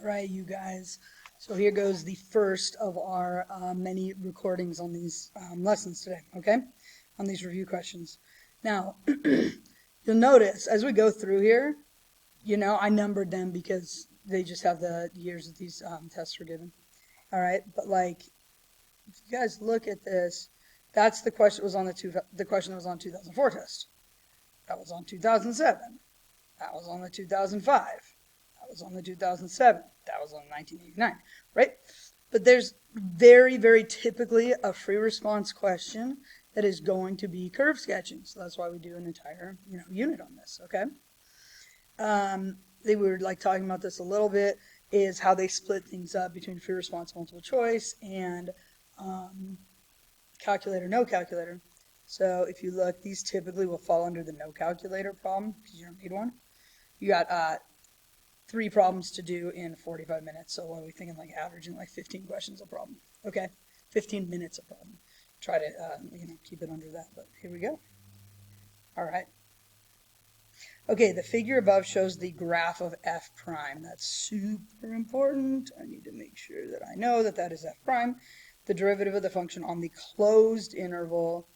All right, you guys. So here goes the first of our many recordings on these lessons today, okay? On these review questions. Now, you'll notice as we go through here, I numbered them because they just have the years that these tests were given. All right, but like, if you guys look at this, that's the question that was on the question that was on 2004 test. That was on 2007. That was on the 2005. That was on the 2007. That was on 1989, right? But there's very, very typically a free response question that is going to be curve sketching. So that's why we do an entire, unit on this, okay? They were like talking about this a little bit, is how they split things up between free response, multiple choice, and calculator, no calculator. So if you look, these typically will fall under the no calculator problem because you don't need one. You got 3 problems to do in 45 minutes. So what are we thinking, like averaging like 15 questions a problem? Okay, 15 minutes a problem. Try to keep it under that, but here we go. All right. Okay, the figure above shows the graph of f prime. That's super important. I need to make sure that I know that that is f prime. The derivative of the function on the closed interval,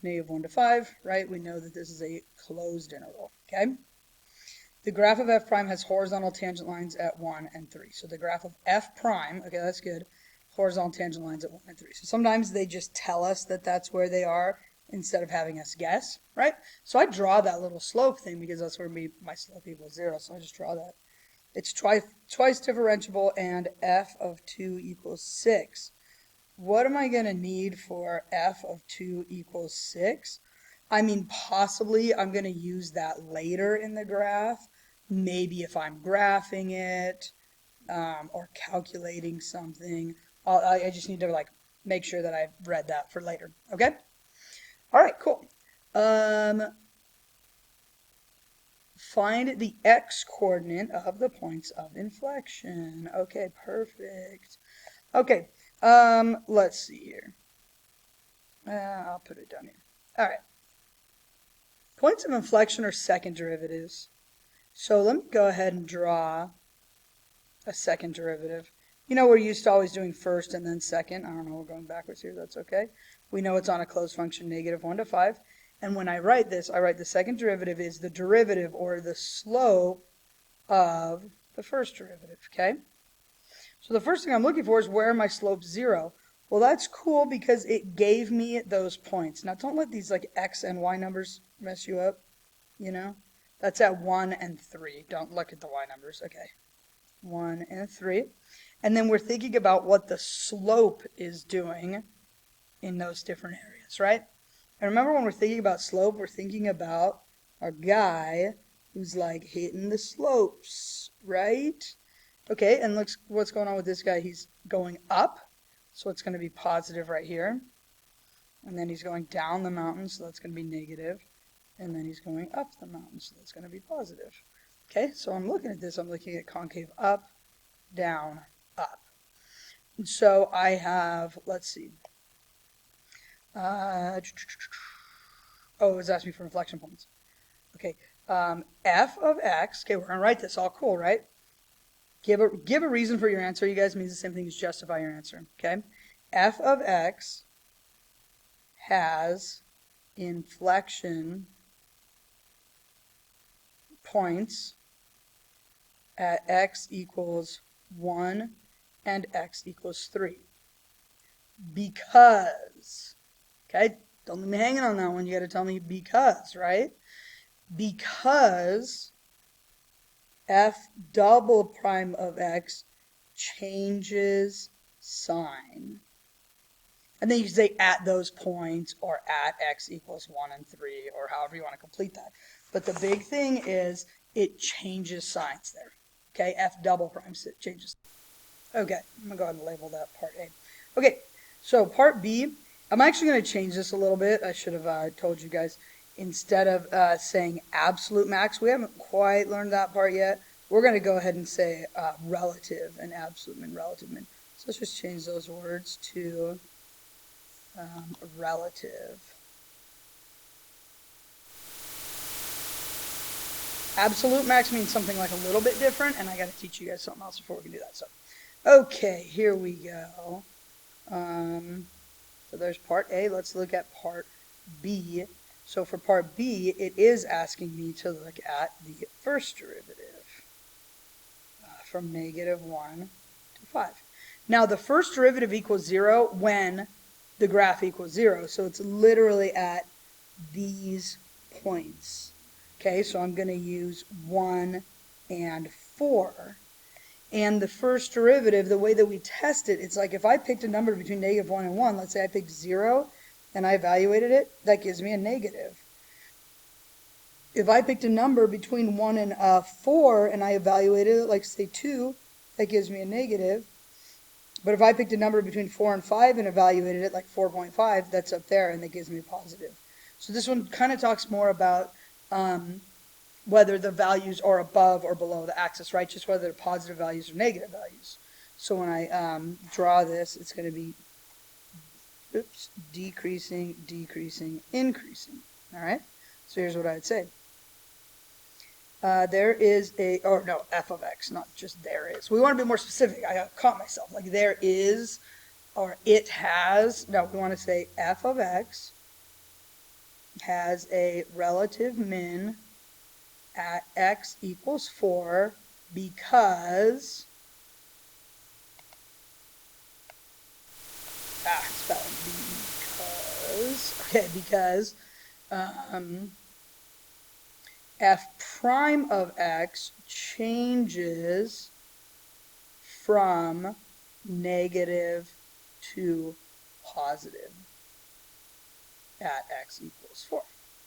-1 to 5, right? We know that this is a closed interval, okay? The graph of f prime has horizontal tangent lines at 1 and 3. So the graph of f prime, okay, that's good, horizontal tangent lines at 1 and 3. So sometimes they just tell us that that's where they are instead of having us guess, right? So I draw that little slope thing because that's where my slope equals 0. So I just draw that. It's twice differentiable and f of 2 equals 6. What am I going to need for f of 2 equals 6? I mean, possibly I'm going to use that later in the graph. Maybe if I'm graphing it or calculating something. I just need to like make sure that I've read that for later. Okay? All right, cool. Find the x-coordinate of the points of inflection. Okay, perfect. Okay, let's see here. I'll put it down here. All right. Points of inflection are second derivatives. So let me go ahead and draw a second derivative. We're used to always doing first and then second. I don't know, we're going backwards here. That's okay. We know it's on a closed function, -1 to 5. And when I write this, I write the second derivative is the derivative or the slope of the first derivative, okay? So the first thing I'm looking for is where are my slopes 0? Well, that's cool because it gave me those points. Now, don't let these like x and y numbers mess you up, That's at 1 and 3. Don't look at the y numbers. Okay. 1 and 3. And then we're thinking about what the slope is doing in those different areas, right? And remember when we're thinking about slope, we're thinking about our guy who's like hitting the slopes, right? Okay, and look what's going on with this guy. He's going up, so it's going to be positive right here. And then he's going down the mountain, so that's going to be negative. And then he's going up the mountain, so that's going to be positive. Okay, so I'm looking at this. I'm looking at concave up, down, up. And so I have, let's see. It was asking me for inflection points. Okay, f of x. Okay, we're going to write this. All cool, right? Give a reason for your answer. You guys means the same thing as justify your answer. Okay, f of x has inflection points at x equals 1 and x equals 3. Because, okay, don't leave me hanging on that one. You got to tell me because, right? Because f double prime of x changes sign. And then you can say at those points or at x equals 1 and 3 or however you want to complete that. But the big thing is it changes signs there. Okay, f double prime changes. Okay, I'm going to go ahead and label that part A. Okay, so part B, I'm actually going to change this a little bit. I should have told you guys. Instead of saying absolute max, we haven't quite learned that part yet. We're going to go ahead and say relative and absolute min, relative min. So let's just change those words to relative. Absolute max means something like a little bit different, and I got to teach you guys something else before we can do that. So, okay, here we go. So there's part A. Let's look at part B. So for part B, it is asking me to look at the first derivative from -1 to 5. Now, the first derivative equals 0 when the graph equals 0. So it's literally at these points. Okay, so I'm going to use 1 and 4. And the first derivative, the way that we test it, it's like if I picked a number between -1 and 1, let's say I picked 0 and I evaluated it, that gives me a negative. If I picked a number between 1 and 4 and I evaluated it, like say 2, that gives me a negative. But if I picked a number between 4 and 5 and evaluated it, like 4.5, that's up there and that gives me a positive. So this one kind of talks more about whether the values are above or below the axis, right? Just whether they're positive values or negative values. So when I draw this, it's going to be decreasing, decreasing, increasing. All right? So here's what I would say. There is a, or no, f of x, not just there is. We want to be more specific. I caught myself. Like there is, or it has, no, we want to say f of x has a relative min at x equals 4 because, because f prime of x changes from negative to positive at x equals 4.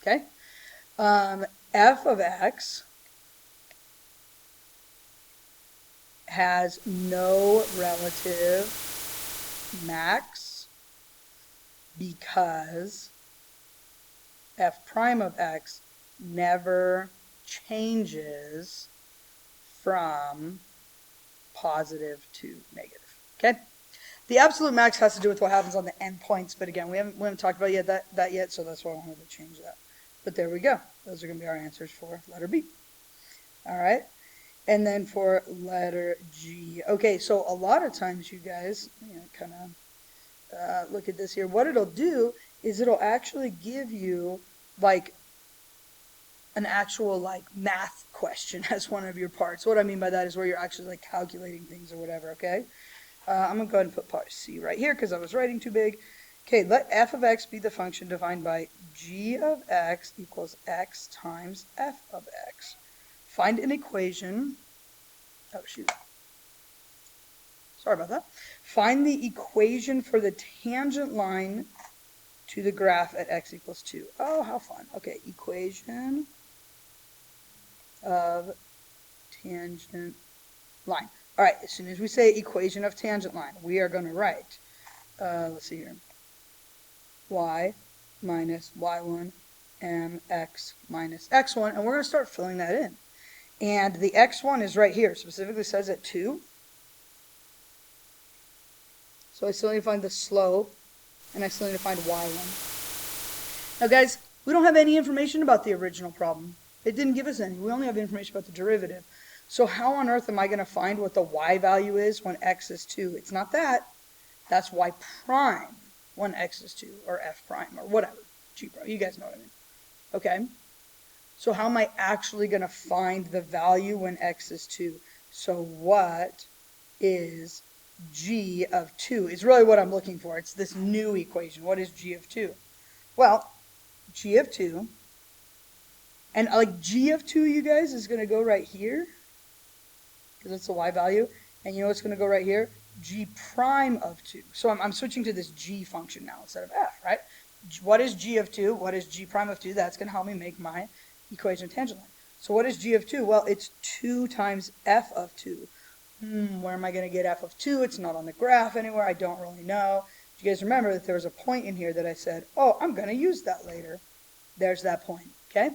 Okay? F of x has no relative max because f prime of x never changes from positive to negative. Okay? The absolute max has to do with what happens on the endpoints, but again, we haven't talked about that yet, so that's why I wanted to change that. But there we go. Those are going to be our answers for letter B. All right? And then for letter G. Okay, so a lot of times you guys, kind of look at this here. What it'll do is it'll actually give you like an actual like math question as one of your parts. What I mean by that is where you're actually like calculating things or whatever, okay? I'm going to go ahead and put part C right here because I was writing too big. Okay, let f of x be the function defined by g of x equals x times f of x. Find an equation. Oh, shoot. Sorry about that. Find the equation for the tangent line to the graph at x equals 2. Oh, how fun. Okay, equation of tangent line. All right, as soon as we say equation of tangent line, we are going to write, let's see here, y minus y1 mx minus x1, and we're going to start filling that in. And the x1 is right here, specifically says at 2. So I still need to find the slope, and I still need to find y1. Now guys, we don't have any information about the original problem. It didn't give us any. We only have information about the derivative. So how on earth am I going to find what the y value is when x is 2? It's not that. That's y prime when x is 2, or f prime, or whatever. G prime. You guys know what I mean. Okay? So how am I actually going to find the value when x is 2? So what is g of 2 is really what I'm looking for. It's this new equation. What is g of 2? Well, g of 2, and like g of 2, you guys, is going to go right here, because it's the y value. And you know what's going to go right here? G prime of 2. So I'm switching to this g function now instead of f, right? What is g of 2? What is g prime of 2? That's going to help me make my equation of tangent line. So what is g of 2? Well, it's 2 times f of 2. Where am I going to get f of 2? It's not on the graph anywhere. I don't really know. Do you guys remember that there was a point in here that I said, oh, I'm going to use that later. There's that point, okay?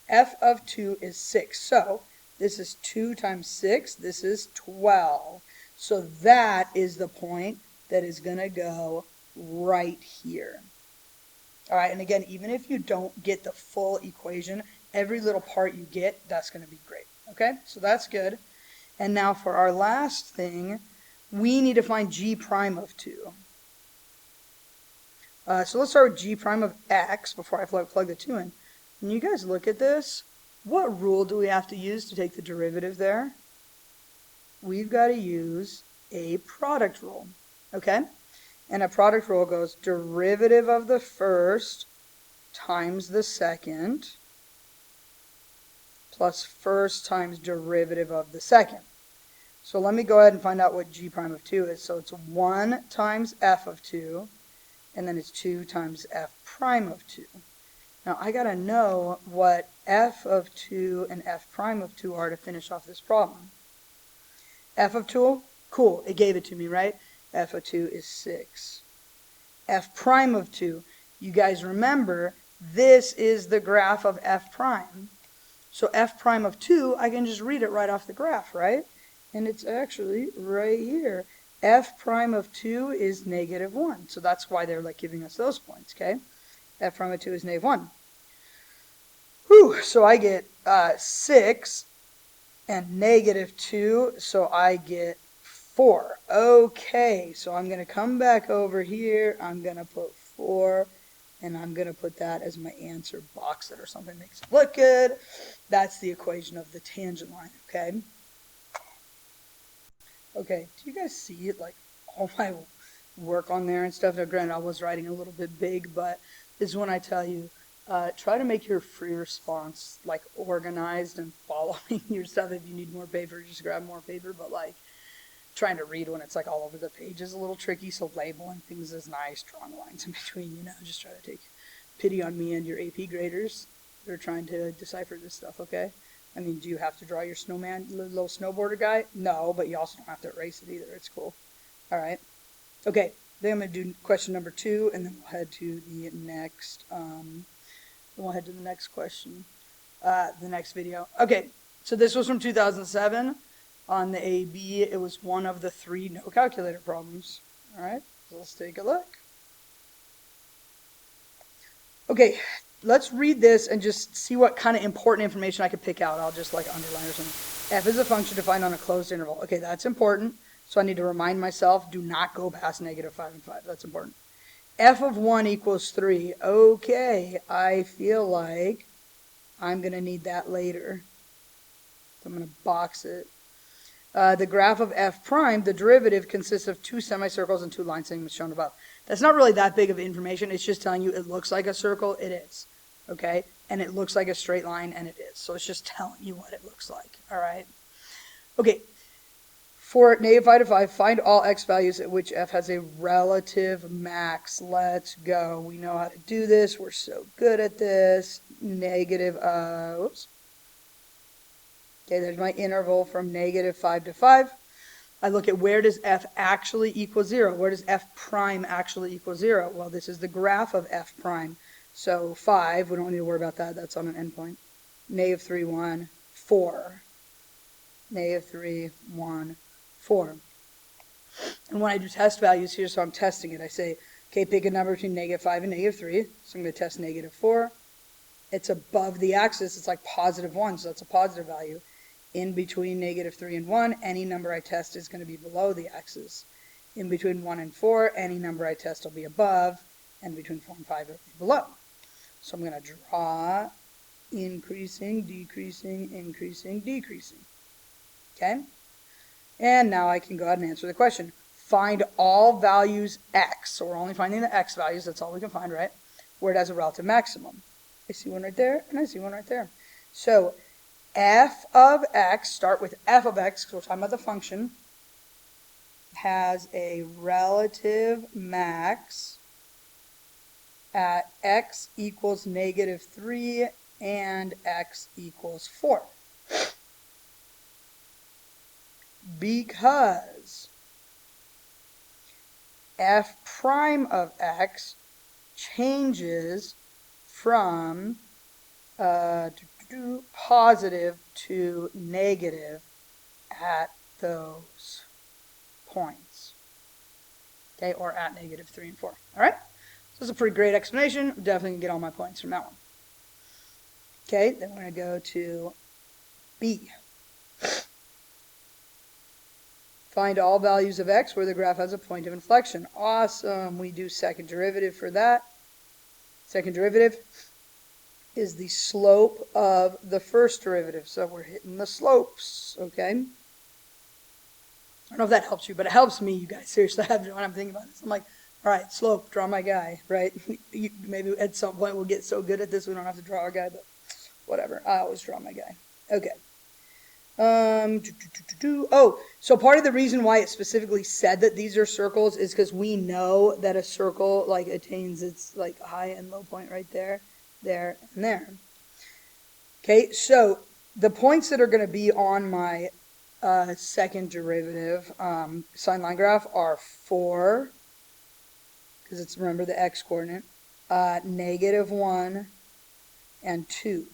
F of 2 is 6. So this is 2 times 6. This is 12. So that is the point that is going to go right here. All right, and again, even if you don't get the full equation, every little part you get, that's going to be great. Okay, so that's good. And now for our last thing, we need to find g prime of 2. So let's start with g prime of x before I plug the 2 in. And you guys look at this. What rule do we have to use to take the derivative there? We've got to use a product rule. Okay? And a product rule goes derivative of the first times the second plus first times derivative of the second. So let me go ahead and find out what g prime of 2 is. So it's 1 times f of 2, and then it's 2 times f prime of 2. Now I got to know what f of 2 and f prime of 2 are to finish off this problem. F of 2, cool, it gave it to me, right? F of 2 is 6. F prime of 2, you guys remember, this is the graph of f prime. So f prime of 2, I can just read it right off the graph, right? And it's actually right here. F prime of 2 is negative 1. So that's why they're like giving us those points, okay? F prime of 2 is negative 1. Whew, so I get 6 and negative 2, so I get 4. Okay, so I'm going to come back over here. I'm going to put 4, and I'm going to put that as my answer. Box it or something, makes it look good. That's the equation of the tangent line, okay? Okay, do you guys see it, like all my work on there and stuff? Now, granted, I was writing a little bit big, but this is when I tell you, try to make your free response like organized and following your stuff. If you need more paper, just grab more paper, but like trying to read when it's like all over the page is a little tricky, so labeling things is nice, drawing lines in between, you know, just try to take pity on me and your AP graders. They're trying to decipher this stuff, okay? I mean, do you have to draw your snowman, little snowboarder guy? No, but you also don't have to erase it either. It's cool. All right. Okay, then I'm going to do question number 2, and then we'll head to the next, question, the next video. Okay, so this was from 2007. On the AB, it was one of the 3 no calculator problems. All right, so let's take a look. Okay, let's read this and just see what kind of important information I could pick out. I'll just like underline or something. F is a function defined on a closed interval. Okay, that's important. So I need to remind myself, do not go past negative 5 and 5. That's important. F of 1 equals 3. Okay, I feel like I'm going to need that later. So I'm going to box it. The graph of f prime, the derivative consists of 2 semicircles and 2 line segments shown above. That's not really that big of information. It's just telling you it looks like a circle. It is. Okay? And it looks like a straight line, and it is. So it's just telling you what it looks like. All right? Okay. For negative 5 to 5, find all x values at which f has a relative max. Let's go. We know how to do this. We're so good at this. Negative, whoops. Okay, there's my interval from negative 5 to 5. I look at where does f actually equal 0? Where does f prime actually equal 0? Well, this is the graph of f prime. So 5, we don't need to worry about that. That's on an endpoint. Negative 3, 1, 4. Negative 3, 1, 4. And when I do test values here, so I'm testing it, I say, okay, pick a number between negative 5 and negative 3. So I'm going to test negative 4. It's above the axis. It's like positive 1, so that's a positive value. In between negative 3 and 1, any number I test is going to be below the axis. In between 1 and 4, any number I test will be above, and between 4 and 5 it will be below. So I'm going to draw increasing, decreasing, increasing, decreasing. Okay? And now I can go ahead and answer the question. Find all values x. So we're only finding the x values. That's all we can find, right? Where it has a relative maximum. I see one right there, and I see one right there. So f of x, start with f of x, because we're talking about the function, has a relative max at x equals negative 3 and x equals 4. Because f prime of x changes from positive to negative at those points. Okay, or at negative 3 and 4. All right? So that's a pretty great explanation. I'm definitely going to get all my points from that one. Okay, then we're going to go to B. Find all values of x where the graph has a point of inflection. Awesome. We do second derivative for that. Second derivative is the slope of the first derivative. So we're hitting the slopes, okay? I don't know if that helps you, but it helps me, you guys. Seriously, when I'm thinking about this, I'm like, all right, slope, draw my guy, right? Maybe at some point we'll get so good at this we don't have to draw our guy, but whatever. I always draw my guy. Okay. Oh, so part of the reason why it specifically said that these are circles is because we know that a circle like attains its like high and low point right there, there, and there. Okay, so the points that are going to be on my second derivative sine line graph are 4, because it's, remember, the x-coordinate, -1, and 2.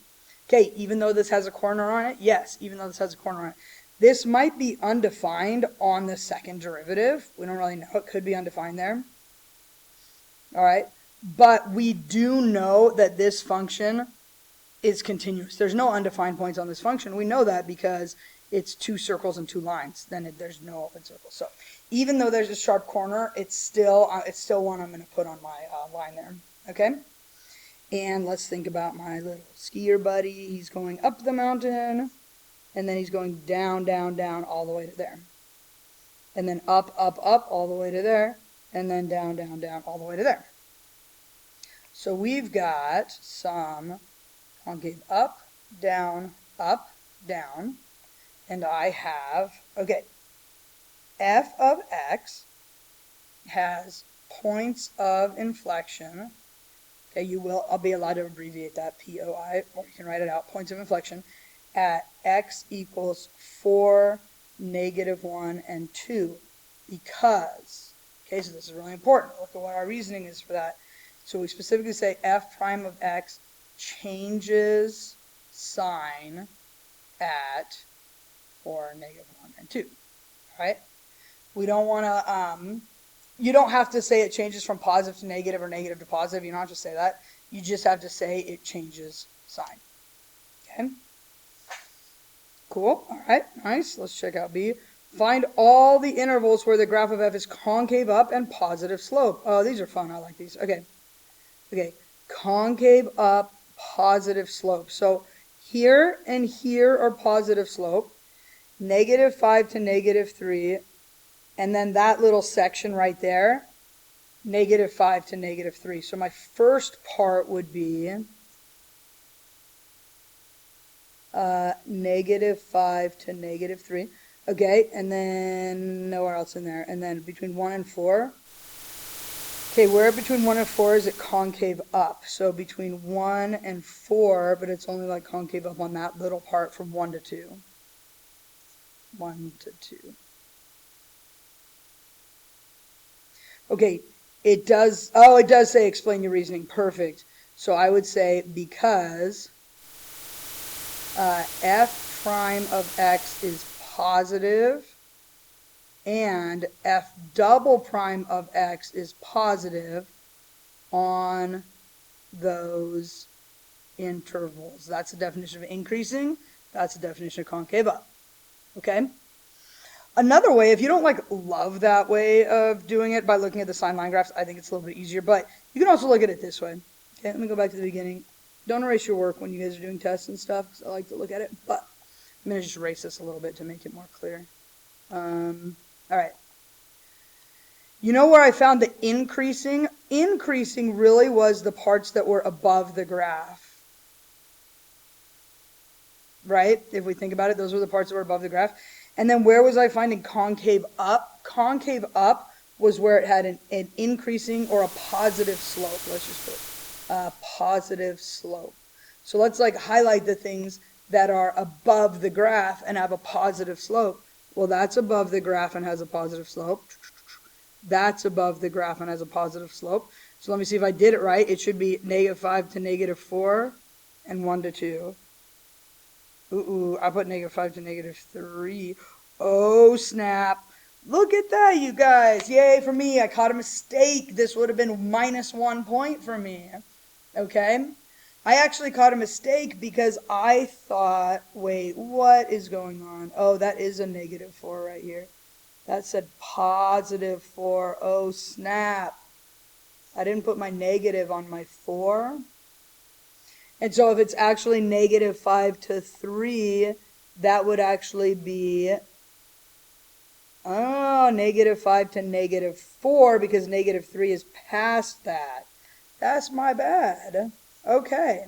Okay, even though this has a corner on it, yes, even though this has a corner on it. This might be undefined on the second derivative. We don't really know. It could be undefined there. All right, but we do know that this function is continuous. There's no undefined points on this function. We know that because it's 2 circles and 2 lines. Then there's no open circle. So even though there's a sharp corner, it's still one I'm going to put on my line there. Okay. And let's think about my little skier buddy. He's going up the mountain, and then he's going down, down, down, all the way to there. And then up, up, up, all the way to there, and then down, down, down, all the way to there. So we've got some concave up, down, and I have, okay, f of x has points of inflection. Okay, I'll be allowed to abbreviate that, POI, or you can write it out, points of inflection, at x equals 4, -1, and 2, because, okay, so this is really important. Look at what our reasoning is for that. So we specifically say f prime of x changes sign at 4, -1, and 2, all right? We don't want to, you don't have to say it changes from positive to negative or negative to positive. You don't have to say that. You just have to say it changes sign. Okay? Cool. All right. Nice. Let's check out B. Find all the intervals where the graph of f is concave up and positive slope. Oh, these are fun. I like these. Okay. Okay. Concave up, positive slope. So here and here are positive slope. -5 to -3. And then that little section right there, -5 to -3. So my first part would be -5 to -3. Okay, and then nowhere else in there. And then between 1 and 4. Okay, where between 1 and 4 is it concave up? So between 1 and 4, but it's only like concave up on that little part from 1 to 2. 1 to 2. Okay, it does say explain your reasoning. Perfect. So I would say because f prime of x is positive and f double prime of x is positive on those intervals. That's the definition of increasing. That's the definition of concave up. Okay? Another way, if you don't love that way of doing it by looking at the sine line graphs, I think it's a little bit easier, but you can also look at it this way. Okay, let me go back to the beginning. Don't erase your work when you guys are doing tests and stuff, because I like to look at it, but I'm going to just erase this a little bit to make it more clear. All right. You know where I found the increasing? Increasing really was the parts that were above the graph. Right? If we think about it, those were the parts that were above the graph. And then where was I finding concave up? Concave up was where it had an increasing or a positive slope. Let's just put a positive slope. So let's highlight the things that are above the graph and have a positive slope. Well, that's above the graph and has a positive slope. That's above the graph and has a positive slope. So let me see if I did it right. It should be -5 to -4 and 1 to 2. Ooh, I put -5 to -3. Oh, snap. Look at that, you guys. Yay for me. I caught a mistake. This would have been -1 point for me. Okay? I actually caught a mistake because I thought, wait, what is going on? Oh, that is a -4 right here. That said +4. Oh, snap. I didn't put my negative on my 4. And so if it's actually -5 to 3, that would actually be, oh, -5 to -4 because -3 is past that. That's my bad. Okay.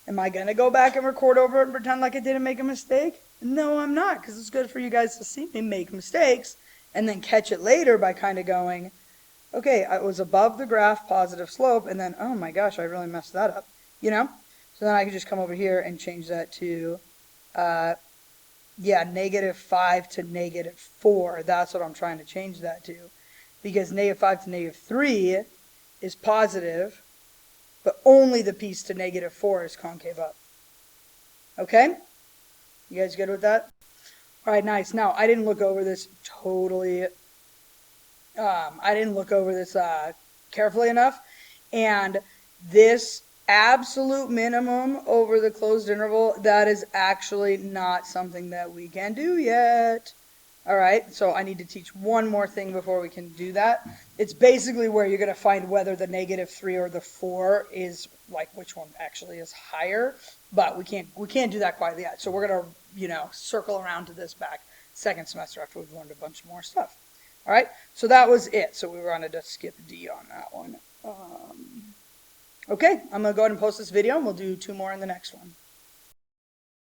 Am I going to go back and record over it and pretend like I didn't make a mistake? No, I'm not, because it's good for you guys to see me make mistakes and then catch it later by kind of going, okay, I was above the graph, positive slope, and then, oh my gosh, I really messed that up, you know? So then I can just come over here and change that to, yeah, -5 to -4. That's what I'm trying to change that to. Because -5 to -3 is positive, but only the piece to -4 is concave up. Okay? You guys good with that? All right, nice. Now, I didn't look over this totally, I didn't look over this carefully enough. And this absolute minimum over the closed interval, that is actually not something that we can do yet. All right, so I need to teach one more thing before we can do that. It's basically where you're going to find whether the -3 or the 4 is, like, which one actually is higher, but we can't do that quite yet. So we're going to, circle around to this back second semester after we've learned a bunch more stuff. All right, so that was it. So we wanted to skip D on that one. Okay, I'm going to go ahead and post this video, and we'll do 2 more in the next one.